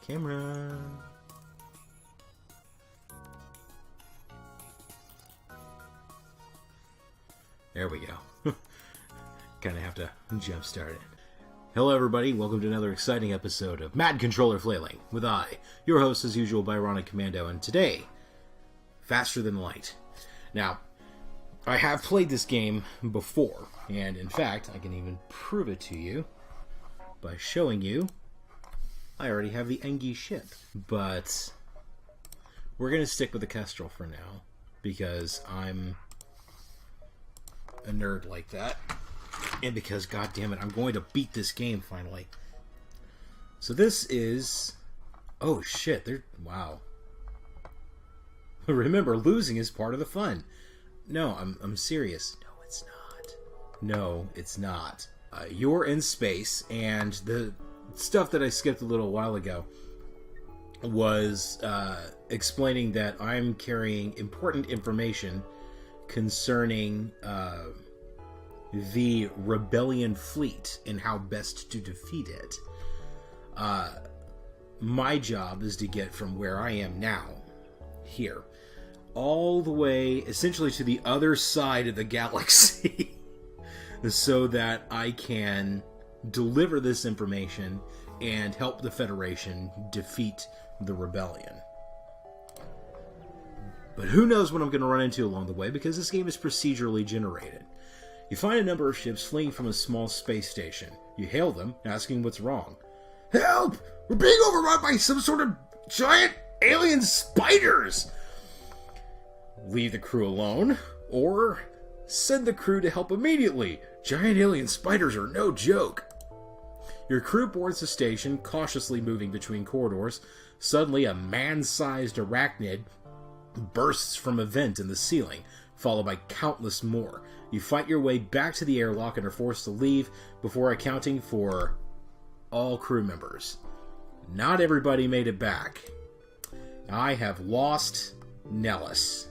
Camera. There we go. Kind of have to jump start it. Hello everybody, welcome to another exciting episode of Mad Controller Flailing with your host as usual, Byronic Commando, and today, Faster Than Light. Now, I have played this game before, and in fact, I can even prove it to you by showing you I already have the Engi ship, but we're going to stick with the Kestrel for now, because I'm a nerd like that, and because, goddammit, I'm going to beat this game finally. So this is... oh shit, wow. Remember, losing is part of the fun. No, I'm serious. No, it's not. No, it's not. You're in space, and the stuff that I skipped a little while ago was explaining that I'm carrying important information concerning the rebellion fleet and how best to defeat it. My job is to get from where I am now, here, all the way essentially to the other side of the galaxy so that I can deliver this information and help the Federation defeat the rebellion. But who knows what I'm going to run into along the way, because this game is procedurally generated. You find a number of ships fleeing from a small space station. You hail them, asking what's wrong. Help! We're being overrun by some sort of giant alien spiders! Leave the crew alone, or send the crew to help immediately. Giant alien spiders are no joke. Your crew boards the station, cautiously moving between corridors. Suddenly, a man-sized arachnid bursts from a vent in the ceiling, followed by countless more. You fight your way back to the airlock and are forced to leave before accounting for all crew members. Not everybody made it back. I have lost Nellis.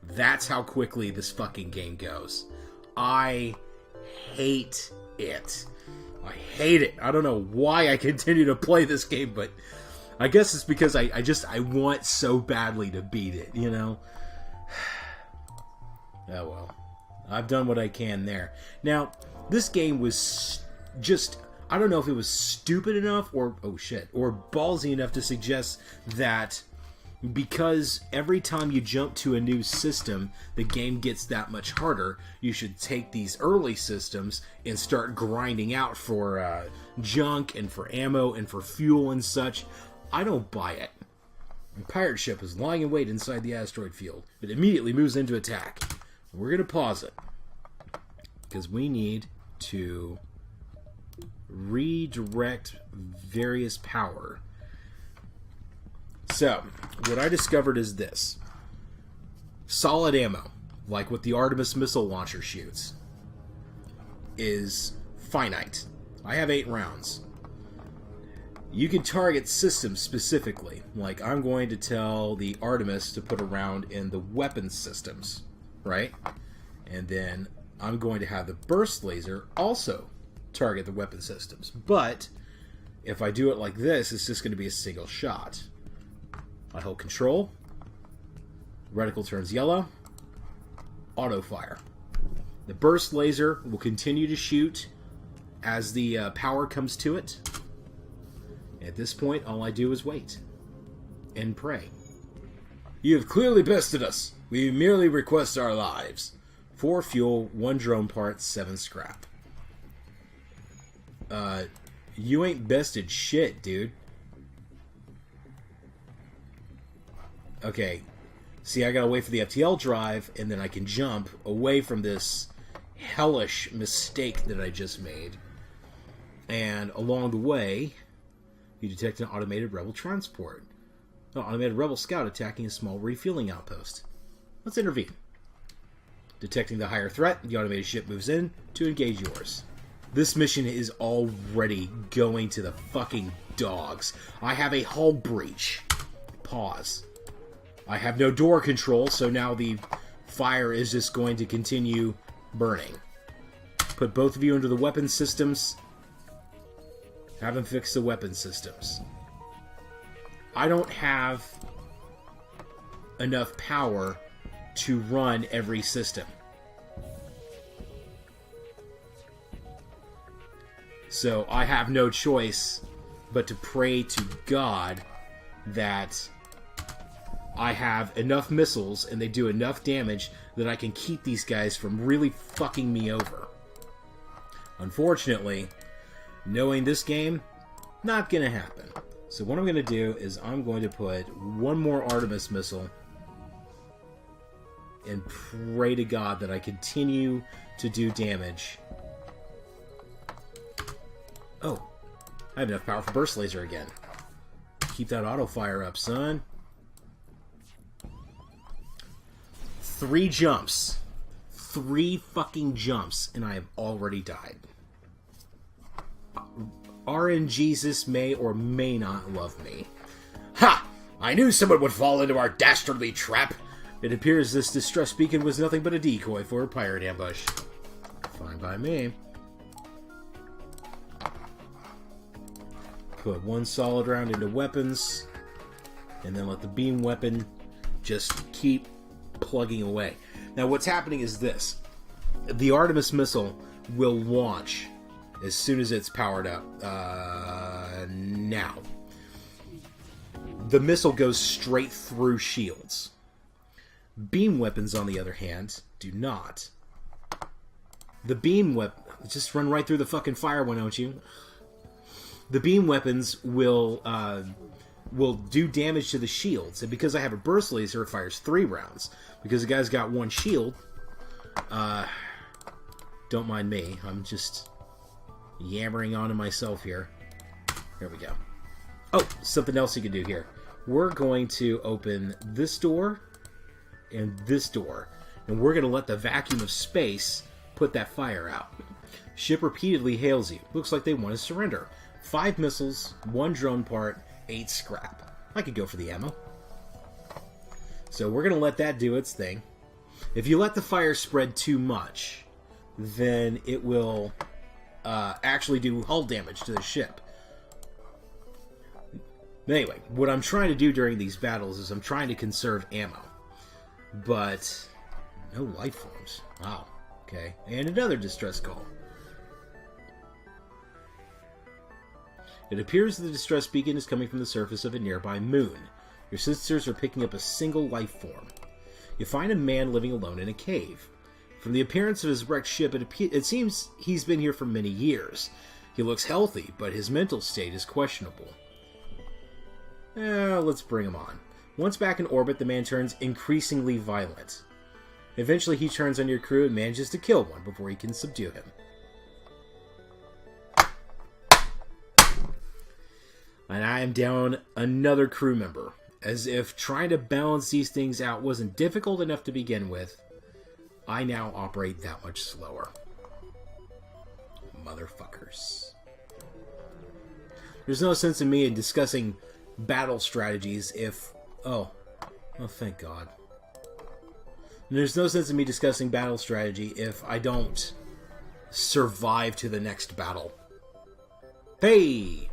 That's how quickly this fucking game goes. I hate it. I hate it. I don't know why I continue to play this game, but I guess it's because I want so badly to beat it, you know? Oh well. I've done what I can there. Now, this game was just... I don't know if it was stupid enough or... oh shit. Or ballsy enough to suggest that because every time you jump to a new system, the game gets that much harder, you should take these early systems and start grinding out for junk and for ammo and for fuel and such. I don't buy it. A pirate ship is lying in wait inside the asteroid field. It immediately moves into attack. We're going to pause it, because we need to redirect various power. So, what I discovered is this. Solid ammo, like what the Artemis missile launcher shoots, is finite. I have 8 rounds. You can target systems specifically, like I'm going to tell the Artemis to put a round in the weapons systems, right? And then I'm going to have the burst laser also target the weapon systems. But if I do it like this, it's just going to be a single shot. I hold control, reticle turns yellow, auto fire. The burst laser will continue to shoot as the power comes to it. At this point, all I do is wait and pray. You have clearly bested us. We merely request our lives. 4 fuel, 1 drone part, 7 scrap. You ain't bested shit, dude. Okay. See, I gotta wait for the FTL drive, and then I can jump away from this hellish mistake that I just made. And along the way, you detect an automated rebel transport. An automated rebel scout attacking a small refueling outpost. Let's intervene. Detecting the higher threat, the automated ship moves in to engage yours. This mission is already going to the fucking dogs. I have a hull breach. Pause. I have no door control, so now the fire is just going to continue burning. Put both of you into the weapon systems. Have them fix the weapon systems. I don't have enough power to run every system. So I have no choice but to pray to God that I have enough missiles and they do enough damage that I can keep these guys from really fucking me over. Unfortunately, knowing this game, not gonna happen. So what I'm gonna do is I'm going to put one more Artemis missile and pray to God that I continue to do damage. Oh, I have enough power for burst laser again. Keep that auto fire up, son. 3 jumps. 3 fucking jumps, and I have already died. RNGeezus may or may not love me. Ha! I knew someone would fall into our dastardly trap. It appears this distress beacon was nothing but a decoy for a pirate ambush. Fine by me. Put 1 solid round into weapons, and then let the beam weapon just keep plugging away. Now what's happening is this. The Artemis missile will launch as soon as it's powered up. Now. The missile goes straight through shields. Beam weapons, on the other hand, do not. The beam weapon... Just run right through the fucking fire, why don't you? The beam weapons will do damage to the shields. And because I have a burst laser, it fires 3 rounds. Because the guy's got 1 shield, don't mind me. I'm just yammering onto myself here. There we go. Oh, something else you can do here. We're going to open this door and this door. And we're going to let the vacuum of space put that fire out. Ship repeatedly hails you. Looks like they want to surrender. 5 missiles, 1 drone part, 8 scrap. I could go for the ammo. So we're going to let that do its thing. If you let the fire spread too much, then it will actually do hull damage to the ship. Anyway, what I'm trying to do during these battles is I'm trying to conserve ammo. But no life forms. Wow. Okay. And another distress call. It appears the distress beacon is coming from the surface of a nearby moon. Your sensors are picking up a single life form. You find a man living alone in a cave. From the appearance of his wrecked ship, it seems he's been here for many years. He looks healthy, but his mental state is questionable. Let's bring him on. Once back in orbit, the man turns increasingly violent. Eventually, he turns on your crew and manages to kill one before he can subdue him. And I am down another crew member. As if trying to balance these things out wasn't difficult enough to begin with, I now operate that much slower. Motherfuckers. There's no sense in me in discussing battle strategies if... Oh, thank God. There's no sense in me discussing battle strategy if I don't survive to the next battle. Hey!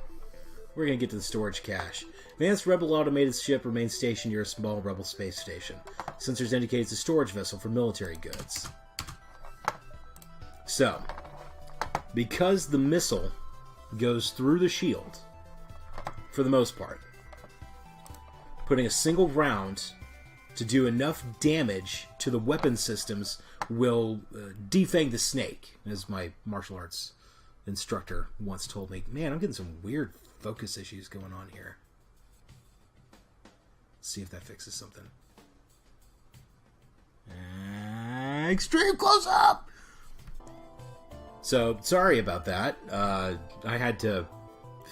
We're going to get to the storage cache. Advanced Rebel automated ship remains stationed near a small Rebel space station. Sensors indicate it's a storage vessel for military goods. So, because the missile goes through the shield, for the most part, putting a single round to do enough damage to the weapon systems will defang the snake, as my martial arts instructor once told me. Man, I'm getting some weird focus issues going on here. Let's see if that fixes something. Extreme close up! So, sorry about that. I had to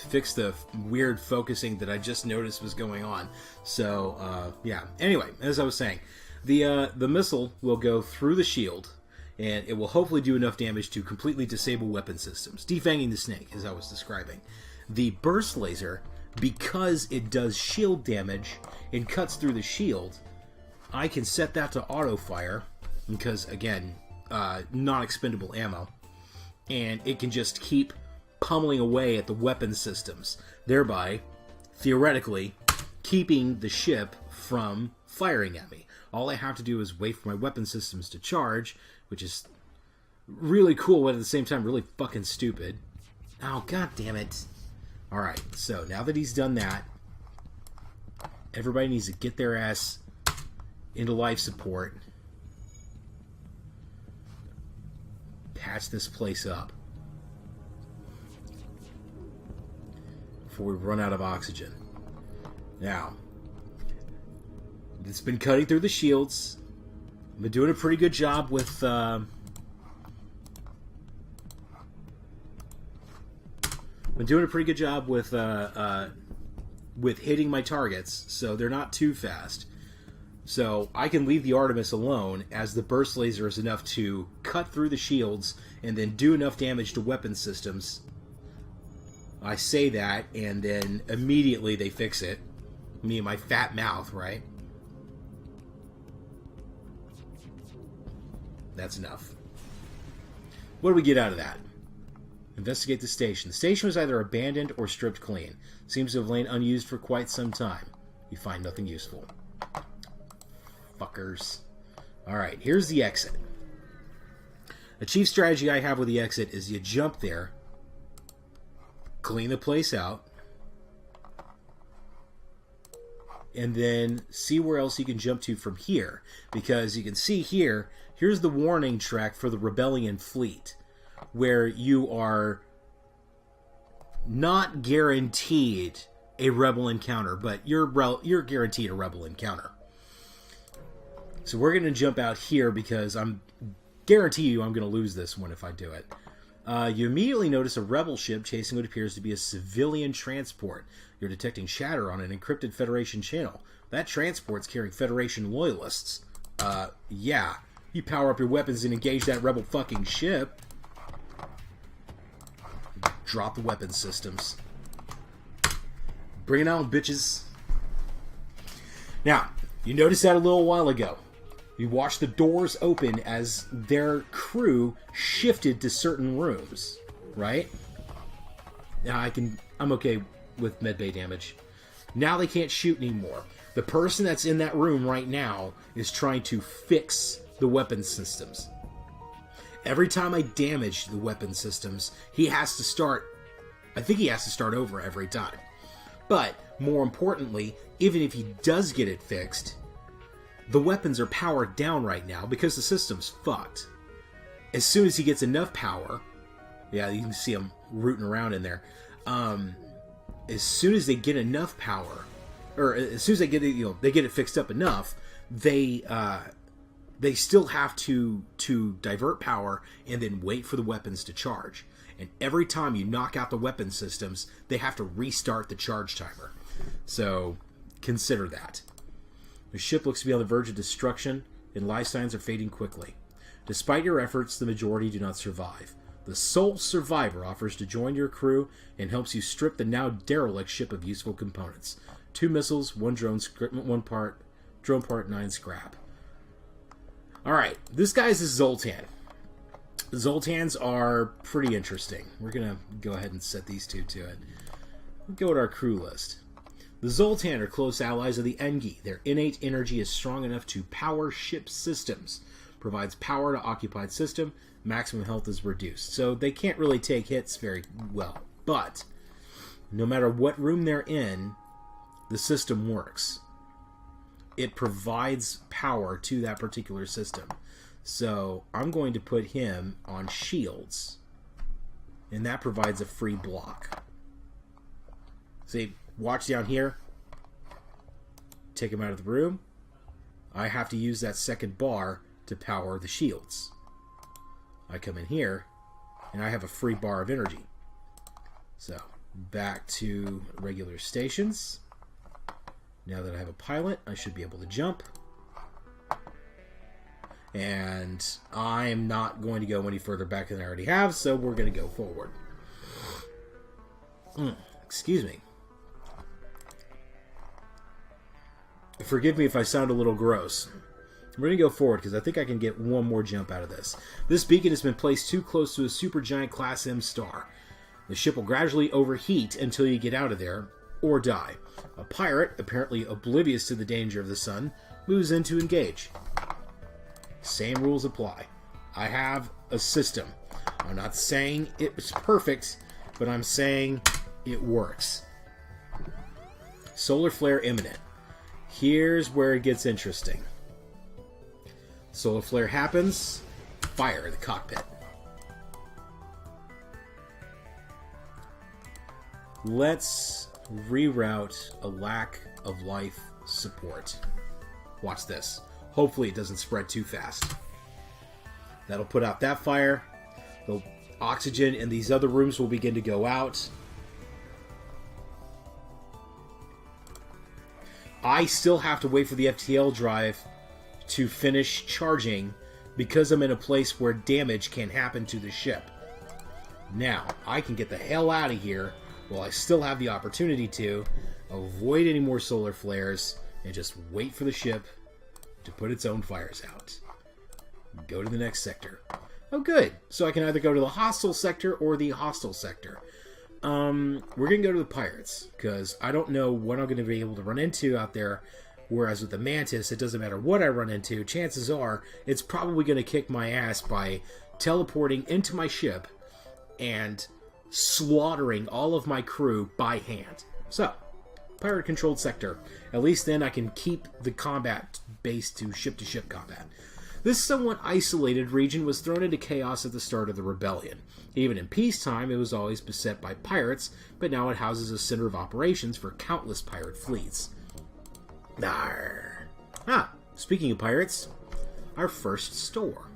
fix the weird focusing that I just noticed was going on. So, yeah. Anyway, as I was saying, the missile will go through the shield, and it will hopefully do enough damage to completely disable weapon systems. Defanging the snake, as I was describing. The burst laser, because it does shield damage and cuts through the shield, I can set that to auto fire, because, again, non-expendable ammo, and it can just keep pummeling away at the weapon systems, thereby, theoretically, keeping the ship from firing at me. All I have to do is wait for my weapon systems to charge, which is really cool, but at the same time really fucking stupid. Oh, god damn it. Alright, so now that he's done that, everybody needs to get their ass into life support. Patch this place up before we run out of oxygen. Now, it's been cutting through the shields. I've been doing a pretty good job with with hitting my targets, so they're not too fast. So I can leave the Artemis alone, as the burst laser is enough to cut through the shields and then do enough damage to weapon systems. I say that, and then immediately they fix it. Me and my fat mouth, right? That's enough. What do we get out of that? Investigate the station. The station was either abandoned or stripped clean. Seems to have lain unused for quite some time. You find nothing useful. Fuckers. Alright, here's the exit. The chief strategy I have with the exit is you jump there, clean the place out, and then see where else you can jump to from here. Because you can see here, here's the warning track for the Rebellion fleet, where you are not guaranteed a rebel encounter, but you're guaranteed a rebel encounter. So we're going to jump out here because I'm guarantee you I'm going to lose this one if I do it. You immediately notice a rebel ship chasing what appears to be a civilian transport. You're detecting chatter on an encrypted Federation channel. That transport's carrying Federation loyalists. Yeah. You power up your weapons and engage that rebel fucking ship. Drop the weapon systems. Bring it on, bitches. Now, you noticed that a little while ago. You watched the doors open as their crew shifted to certain rooms, right? Now I'm okay with medbay damage. Now they can't shoot anymore. The person that's in that room right now is trying to fix the weapon systems. Every time I damage the weapon systems, he has to start... I think he has to start over every time. But, more importantly, even if he does get it fixed, the weapons are powered down right now because the system's fucked. As soon as he gets enough power... Yeah, you can see him rooting around in there. As soon as they get enough power, or as soon as they get it, they get it fixed up enough, they still have to divert power and then wait for the weapons to charge. And every time you knock out the weapon systems, they have to restart the charge timer. So consider that. The ship looks to be on the verge of destruction, and life signs are fading quickly. Despite your efforts, the majority do not survive. The sole survivor offers to join your crew and helps you strip the now derelict ship of useful components. 2 missiles, 1 drone, 1 part, drone part, 9 scrap. Alright, this guy's a Zoltan. Zoltans are pretty interesting. We're going to go ahead and set these two to it. We'll go with our crew list. The Zoltan are close allies of the Engi. Their innate energy is strong enough to power ship systems. Provides power to occupied system. Maximum health is reduced. So they can't really take hits very well. But no matter what room they're in, the system works. It provides power to that particular system. So I'm going to put him on shields. And that provides a free block. See, watch down here. Take him out of the room. I have to use that second bar to power the shields. I come in here, and I have a free bar of energy. So, back to regular stations. Now that I have a pilot, I should be able to jump. And I'm not going to go any further back than I already have, so we're going to go forward. Excuse me. Forgive me if I sound a little gross. We're going to go forward because I think I can get one more jump out of this. This beacon has been placed too close to a supergiant Class M star. The ship will gradually overheat until you get out of there, or die. A pirate, apparently oblivious to the danger of the sun, moves in to engage. Same rules apply. I have a system. I'm not saying it's perfect, but I'm saying it works. Solar flare imminent. Here's where it gets interesting. Solar flare happens. Fire the cockpit. Let's reroute a lack of life support. Watch this. Hopefully it doesn't spread too fast. That'll put out that fire. The oxygen in these other rooms will begin to go out. I still have to wait for the FTL drive to finish charging because I'm in a place where damage can happen to the ship. Now, I can get the hell out of here while I still have the opportunity to avoid any more solar flares and just wait for the ship to put its own fires out. Go to the next sector. Oh, good. So I can either go to the hostile sector or the hostile sector. We're going to go to the pirates, because I don't know what I'm going to be able to run into out there, whereas with the Mantis, it doesn't matter what I run into. Chances are, it's probably going to kick my ass by teleporting into my ship and slaughtering all of my crew by hand. So, pirate-controlled sector. At least then I can keep the combat base to ship combat. This somewhat isolated region was thrown into chaos at the start of the rebellion. Even in peacetime, it was always beset by pirates, but now it houses a center of operations for countless pirate fleets. Arr. Speaking of pirates, our first store.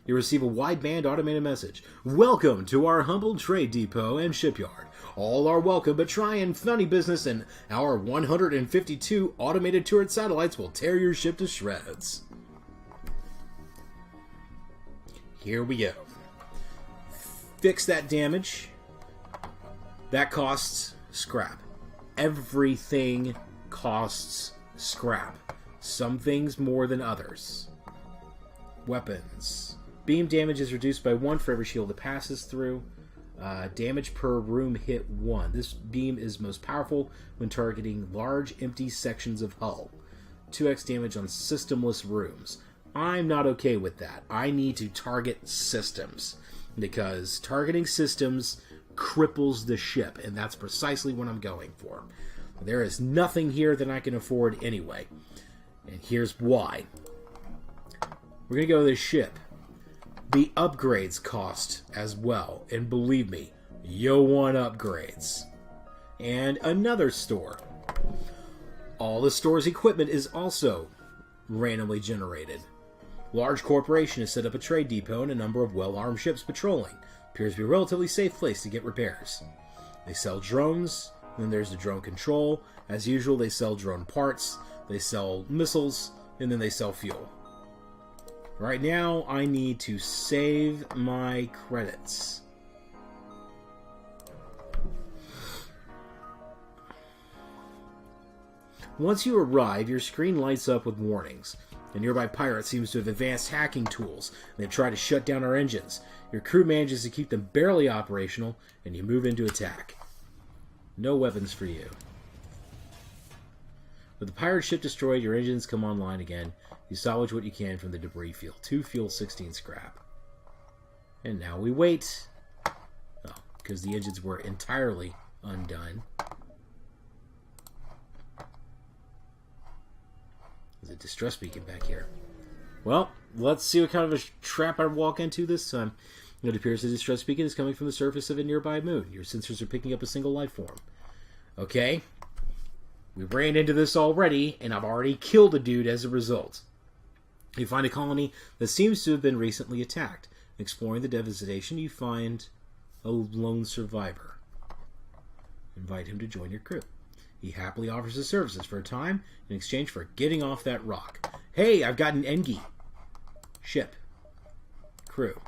You receive a wideband automated message. Welcome to our humble trade depot and shipyard. All are welcome, but try and funny business and our 152 automated turret satellites will tear your ship to shreds. Here we go. Fix that damage. That costs scrap. Everything costs scrap. Some things more than others. Weapons. Beam damage is reduced by 1 for every shield it passes through. Damage per room hit 1. This beam is most powerful when targeting large empty sections of hull. 2x damage on systemless rooms. I'm not okay with that. I need to target systems, because targeting systems cripples the ship, and that's precisely what I'm going for. There is nothing here that I can afford anyway, and here's why. We're going to go to this ship. The upgrades cost as well, and believe me, you want upgrades. And another store. All the store's equipment is also randomly generated. Large corporation has set up a trade depot and a number of well-armed ships patrolling. Appears to be a relatively safe place to get repairs. They sell drones, then there's the drone control. As usual, they sell drone parts, they sell missiles, and then they sell fuel. Right now, I need to save my credits. Once you arrive, your screen lights up with warnings. A nearby pirate seems to have advanced hacking tools, and they've tried to shut down our engines. Your crew manages to keep them barely operational, and you move into attack. No weapons for you. With the pirate ship destroyed, your engines come online again. You salvage what you can from the debris field. 2 fuel, 16 scrap. And now we wait. Oh, because the engines were entirely undone. There's a distress beacon back here. Well, let's see what kind of a trap I walk into this time. It appears the distress beacon is coming from the surface of a nearby moon. Your sensors are picking up a single life form. Okay. We ran into this already, and I've already killed a dude as a result. You find a colony that seems to have been recently attacked. Exploring the devastation, you find a lone survivor. Invite him to join your crew. He happily offers his services for a time in exchange for getting off that rock. Hey, I've got an Engi. Ship. Crew.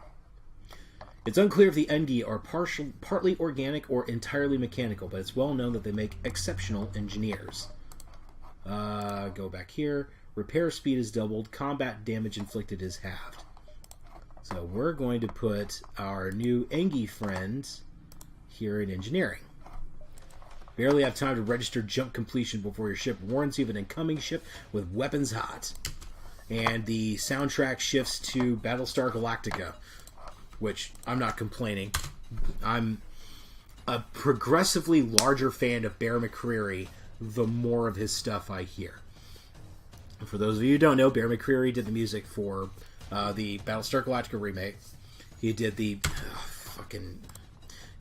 It's unclear if the Engi are partly organic or entirely mechanical, but it's well known that they make exceptional engineers. Go back here. Repair speed is doubled. Combat damage inflicted is halved. So we're going to put our new Engi friend here in engineering. Barely have time to register jump completion before your ship warns you of an incoming ship with weapons hot. And the soundtrack shifts to Battlestar Galactica, which I'm not complaining. I'm a progressively larger fan of Bear McCreary the more of his stuff I hear. For those of you who don't know, Bear McCreary did the music for the Battlestar Galactica remake. He did the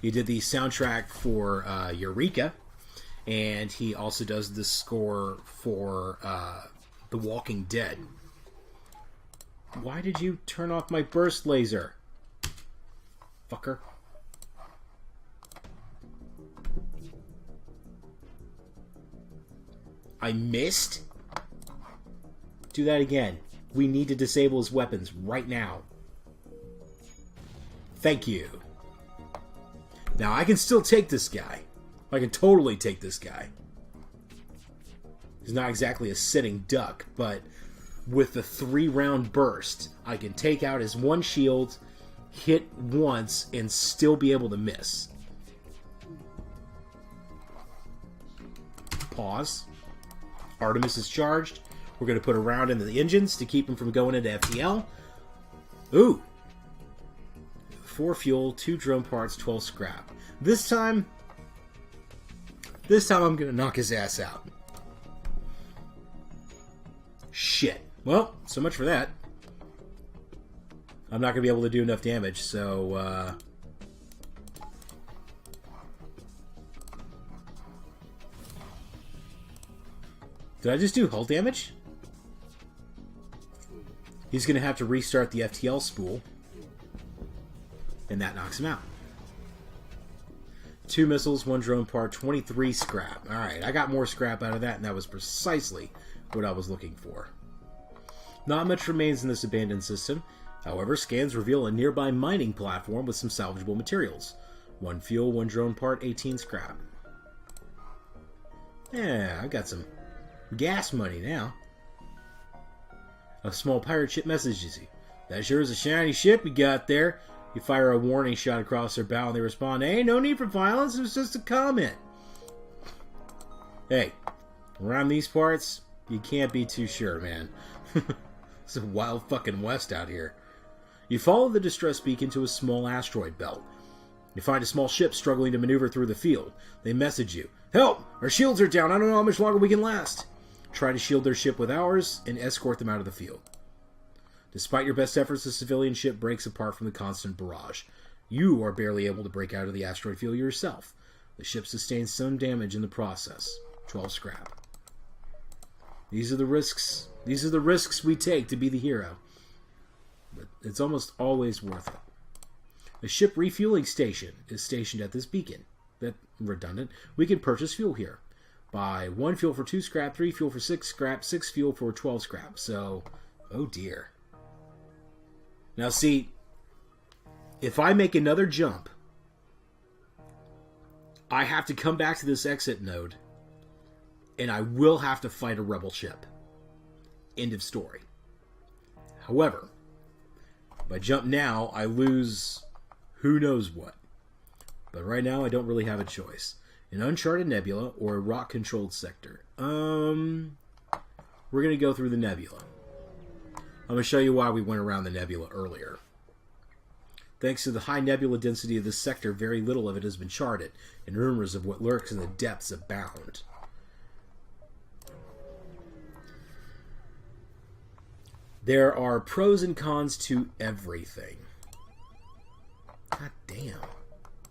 soundtrack for Eureka, and he also does the score for The Walking Dead. Why did you turn off my burst laser? Fucker. I missed? Do that again. We need to disable his weapons right now. Thank you. Now, I can still take this guy. I can totally take this guy. He's not exactly a sitting duck, but with the 3-round burst, I can take out his one shield, hit once, and still be able to miss. Pause. Artemis is charged. We're going to put a round into the engines to keep him from going into FTL. Ooh. 4 fuel, 2 drone parts, 12 scrap. This time I'm going to knock his ass out. Shit. Well, so much for that. I'm not going to be able to do enough damage, so... Did I just do hull damage? He's going to have to restart the FTL spool. And that knocks him out. 2 missiles, 1 drone part, 23 scrap. Alright, I got more scrap out of that, and that was precisely what I was looking for. Not much remains in this abandoned system. However, scans reveal a nearby mining platform with some salvageable materials. 1 fuel, 1 drone part, 18 scrap. Yeah, I got some gas money now. A small pirate ship messages you. That sure is a shiny ship you got there. You fire a warning shot across their bow and they respond, hey, no need for violence, it was just a comment. Hey, around these parts, you can't be too sure, man. It's a wild fucking west out here. You follow the distress beacon to a small asteroid belt. You find a small ship struggling to maneuver through the field. They message you, help! Our shields are down, I don't know how much longer we can last. Try to shield their ship with ours and escort them out of the field. Despite your best efforts, the civilian ship breaks apart from the constant barrage. You are barely able to break out of the asteroid field yourself. The ship sustains some damage in the process. 12 scrap. These are the risks. These are the risks we take to be the hero. But it's almost always worth it. A ship refueling station is stationed at this beacon. That's redundant. We can purchase fuel here. Buy 1 fuel for 2 scrap, 3 fuel for 6 scrap, 6 fuel for 12 scrap. So, oh dear. Now see, if I make another jump, I have to come back to this exit node, and I will have to fight a rebel ship. End of story. However, if I jump now, I lose who knows what. But right now, I don't really have a choice. An uncharted nebula or a rock-controlled sector. We're going to go through the nebula. I'm going to show you why we went around the nebula earlier. Thanks to the high nebula density of this sector, very little of it has been charted, and rumors of what lurks in the depths abound. There are pros and cons to everything. God damn.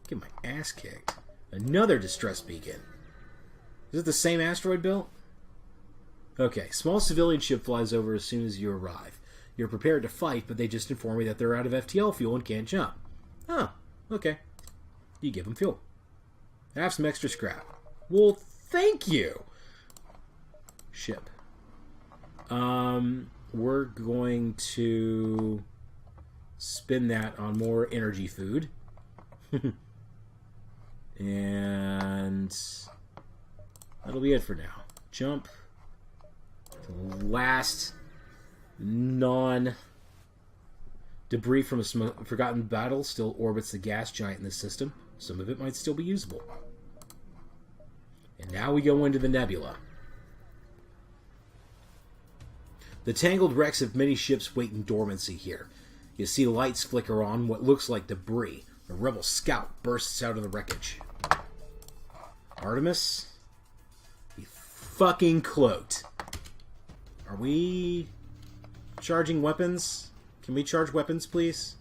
Get my ass kicked. Another distress beacon. Is it the same asteroid belt? Okay, small civilian ship flies over as soon as you arrive. You're prepared to fight, but they just inform you that they're out of FTL fuel and can't jump. Oh, okay. You give them fuel. I have some extra scrap. Well, thank you! Ship. We're going to spin that on more energy food. And that'll be it for now. Jump. The last non-debris from a forgotten battle still orbits the gas giant in this system. Some of it might still be usable. now we go into the nebula. The tangled wrecks of many ships wait in dormancy here. You see lights flicker on what looks like debris. A rebel scout bursts out of the wreckage. Artemis? You fucking cloaked. Are we charging weapons? Can we charge weapons, please?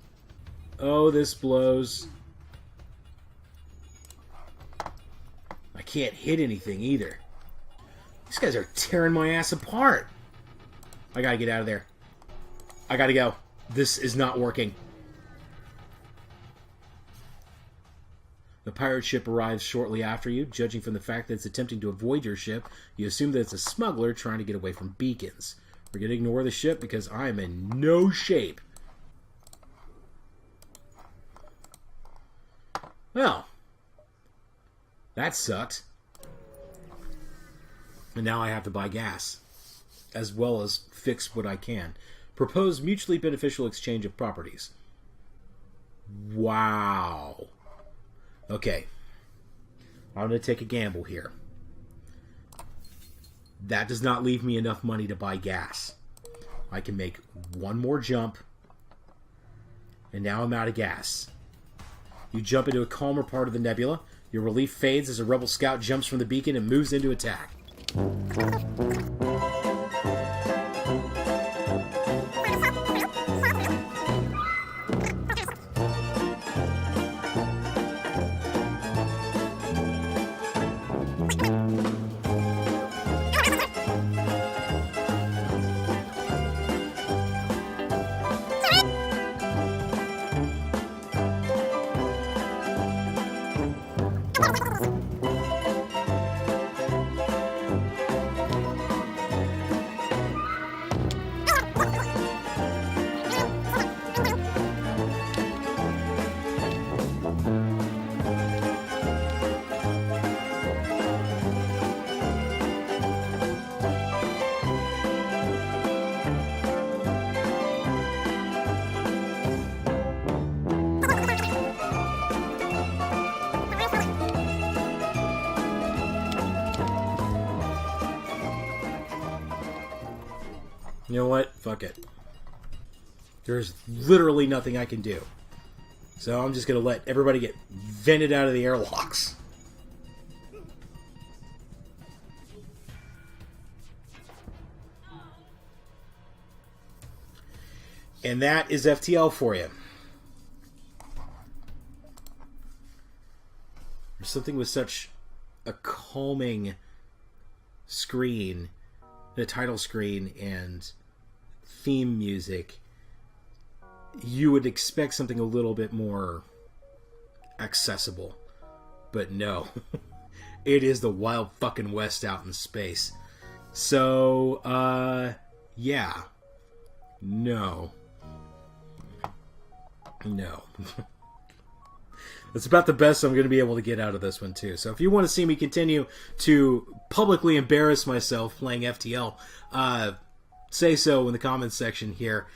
Oh, this blows. I can't hit anything either. These guys are tearing my ass apart. I gotta get out of there. I gotta go. This is not working. The pirate ship arrives shortly after you. Judging from the fact that it's attempting to avoid your ship, you assume that it's a smuggler trying to get away from beacons. We're going to ignore the ship because I am in no shape. Well, that sucked. And now I have to buy gas, as well as fix what I can. Propose mutually beneficial exchange of properties. Wow. Okay. I'm going to take a gamble here. That does not leave me enough money to buy gas. I can make one more jump, and now I'm out of gas. You jump into a calmer part of the nebula. Your relief fades as a rebel scout jumps from the beacon and moves into attack. You know what? Fuck it. There's literally nothing I can do. So I'm just going to let everybody get vented out of the airlocks. And that is FTL for you. There's something with such a calming screen, the title screen, and theme music. You would expect something a little bit more accessible. But no. It is the wild fucking west out in space. So, yeah. No. No. That's about the best I'm going to be able to get out of this one, too. So if you want to see me continue to publicly embarrass myself playing FTL, say so in the comments section here.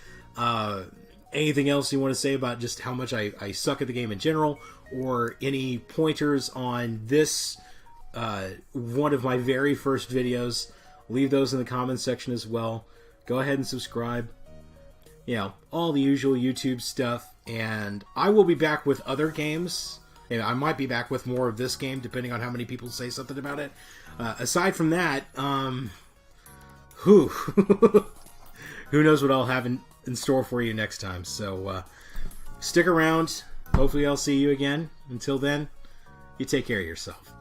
Anything else you want to say about just how much I suck at the game in general, or any pointers on this, one of my very first videos, leave those in the comments section as well. Go ahead and subscribe. You know, all the usual YouTube stuff. And I will be back with other games. And I might be back with more of this game, depending on how many people say something about it. Aside from that, who knows what I'll have in store for you next time. So, stick around. Hopefully I'll see you again. Until then, you take care of yourself.